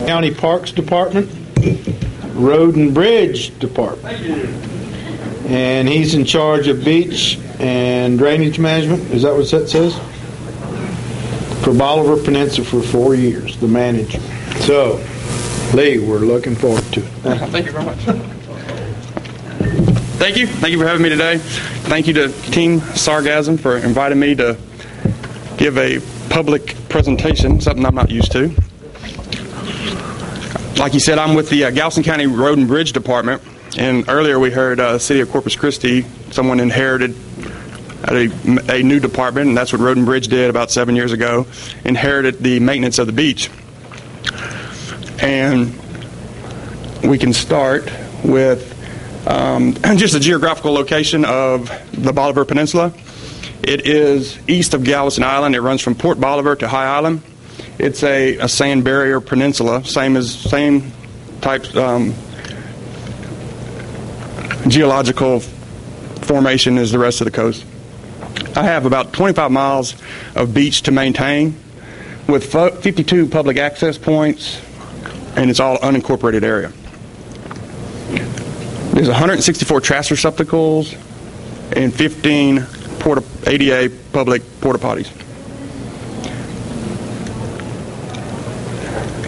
County Parks Department, Road and Bridge Department. Thank you. And he's in charge of beach and drainage management. Is that what that says? For Bolivar Peninsula for 4 years, the manager. So, Lee, we're looking forward to it. Thank you very much. Thank you. Thank you for having me today. Thank you to Team Sargassum for inviting me to give a public presentation, something I'm not used to. Like you said, I'm with the Galveston County Road and Bridge Department, and earlier we heard City of Corpus Christi, someone inherited a new department, and that's what Road and Bridge did about 7 years ago, inherited the maintenance of the beach. And we can start with just a geographical location of the Bolivar Peninsula. It is east of Galveston Island. It runs from Port Bolivar to High Island. It's a sand barrier peninsula, same type geological formation as the rest of the coast. I have about 25 miles of beach to maintain with 52 public access points, and it's all unincorporated area. There's 164 trash receptacles and 15 ADA public porta potties.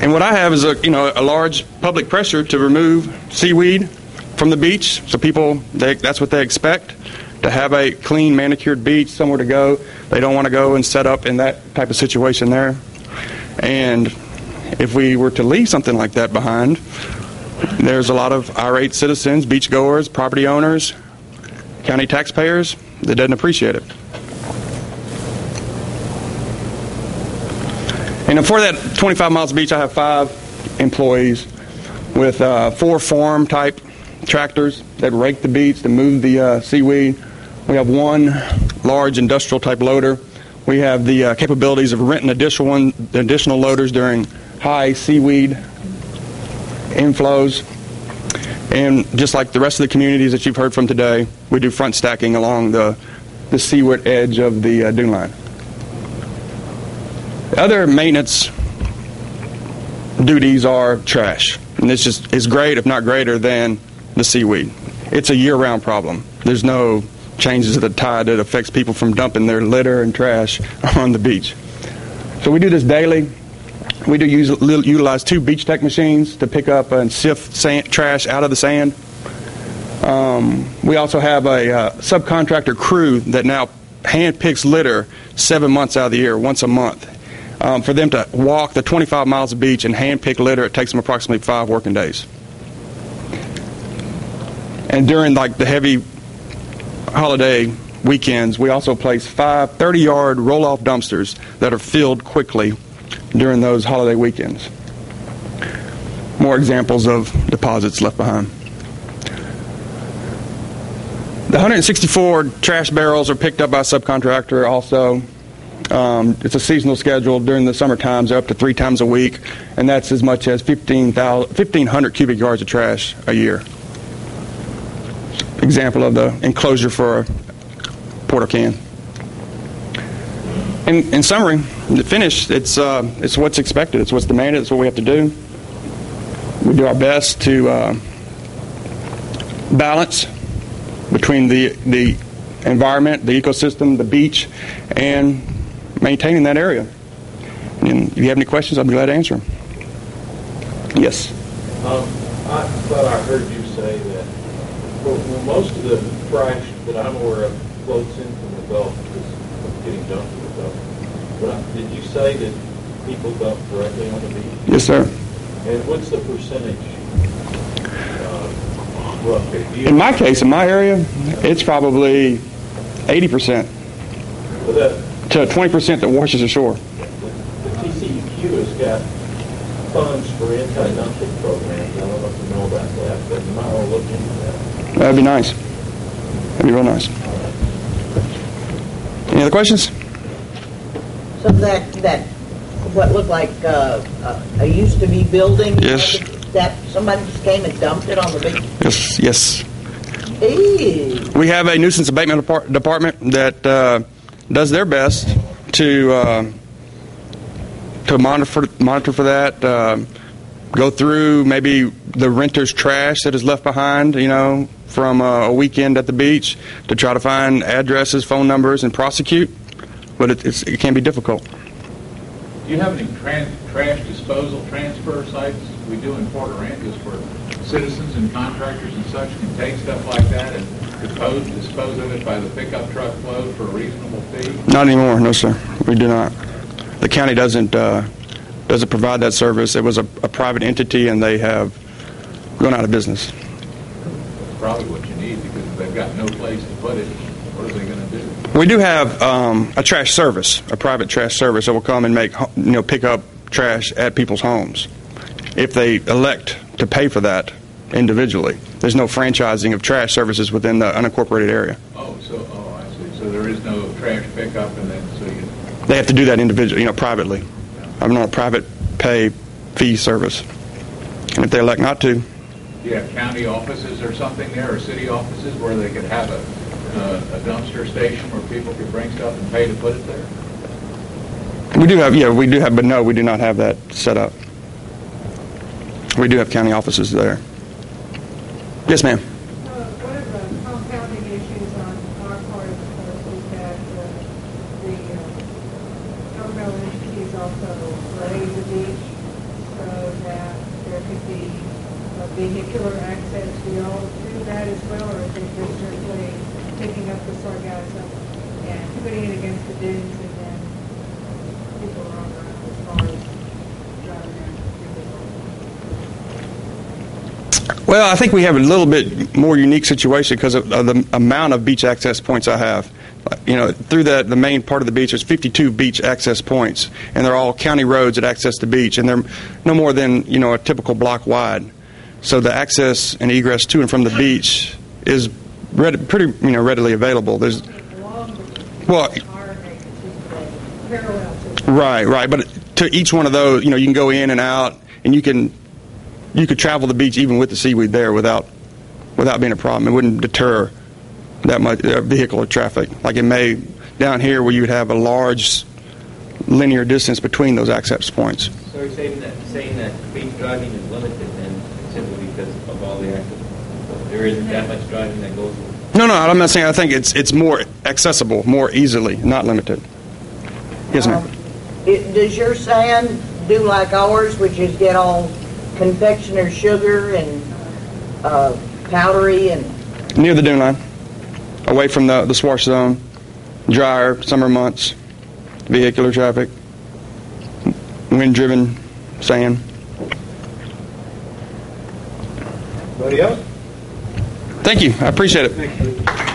And what I have is a large public pressure to remove seaweed from the beach. So people, that's what they expect, to have a clean, manicured beach, somewhere to go. They don't want to go and set up in that type of situation there. And if we were to leave something like that behind, there's a lot of irate citizens, beachgoers, property owners, county taxpayers that doesn't appreciate it. And for that 25 miles of beach, I have 5 employees with 4 farm-type tractors that rake the beach, to move the seaweed. We have 1 large industrial-type loader. We have the capabilities of renting additional loaders during high seaweed inflows. And just like the rest of the communities that you've heard from today, we do front stacking along the seaward edge of the dune line. Other maintenance duties are trash. And this is great, if not greater, than the seaweed. It's a year-round problem. There's no changes to the tide that affects people from dumping their litter and trash on the beach. So we do this daily. We do utilize 2 beach tech machines to pick up and sift trash out of the sand. We also have a subcontractor crew that now hand picks litter 7 months out of the year, once a month. For them to walk the 25 miles of beach and hand pick litter, it takes them approximately 5 working days. And during the heavy holiday weekends, we also place 5 30-yard roll-off dumpsters that are filled quickly during those holiday weekends. More examples of deposits left behind. The 164 trash barrels are picked up by a subcontractor also. It's a seasonal schedule. During the summer times, they're up to 3 times a week, and that's as much as 1,500 cubic yards of trash a year. Example of the enclosure for a porta can. In summary, the finish, it's what's expected. It's what's demanded. It's what we have to do. We do our best to balance between the environment, the ecosystem, the beach, and maintaining that area. And if you have any questions, I'll be glad to answer them. Yes? I thought I heard you say that most of the trash that I'm aware of floats in from the Gulf is getting dumped in the Gulf. But did you say that people dump directly on the beach? Yes, sir. And what's the percentage? Roughly? In my case, in my area, it's probably 80% to 20% that washes ashore. The TCEQ has got funds for anti-dumping programs. I don't know if you know about that, but you might want to look into that. That'd be nice. That'd be real nice. Any other questions? So that what looked like a used-to-be building? Yes. That somebody just came and dumped it on the beach? Yes. Ew. We have a nuisance abatement department that does their best to monitor for that. go through maybe the renter's trash that is left behind, from a weekend at the beach, to try to find addresses, phone numbers, and prosecute. But it can be difficult. Do you have any trash disposal transfer sites? We do in Port Aransas where citizens and contractors and such can take stuff like that and dispose of it by the pickup truck load for a reasonable fee? Not anymore, no sir. We do not. The county doesn't provide that service. It was a private entity, and they have gone out of business. That's probably what you need, because if they've got no place to put it, what are they going to do? We do have a trash service, a private trash service that will come and pick up trash at people's homes if they elect to pay for that individually. There's no franchising of trash services within the unincorporated area. I see. So there is no trash pickup, and then They have to do that individually, privately. I'm not a private pay fee service. And if they elect not to. Do you have county offices or something there, or city offices, where they could have a dumpster station where people could bring stuff and pay to put it there? We do have, but no, we do not have that set up. We do have county offices there. Yes, ma'am. One of the compounding issues on our part, of course, is that the governmental entities also raise the beach so that there could be vehicular access. Do you all do that as well, or is it just strictly picking up the sargassum and putting it against the dunes, and then people are on their own as far as driving around? Well, I think we have a little bit more unique situation because of the amount of beach access points I have. Through the main part of the beach, there's 52 beach access points, and they're all county roads that access the beach, and they're no more than a typical block wide. So the access and egress to and from the beach is pretty readily available. There's right, but to each one of those, you can go in and out, and you could travel the beach even with the seaweed there without being a problem. It wouldn't deter that much vehicular traffic. Like it may down here, where you would have a large linear distance between those access points. So you're saying that beach driving is limited then simply because of all the access? There isn't that much driving that goes. No, I'm not saying. I think it's more accessible, more easily, not limited. Yes, ma'am. Does your sand do like ours, which is get all confectioner sugar and powdery and Near the dune line, away from the swash zone, drier summer months, vehicular traffic, wind-driven sand. Anybody else? Thank you. I appreciate it. Thank you.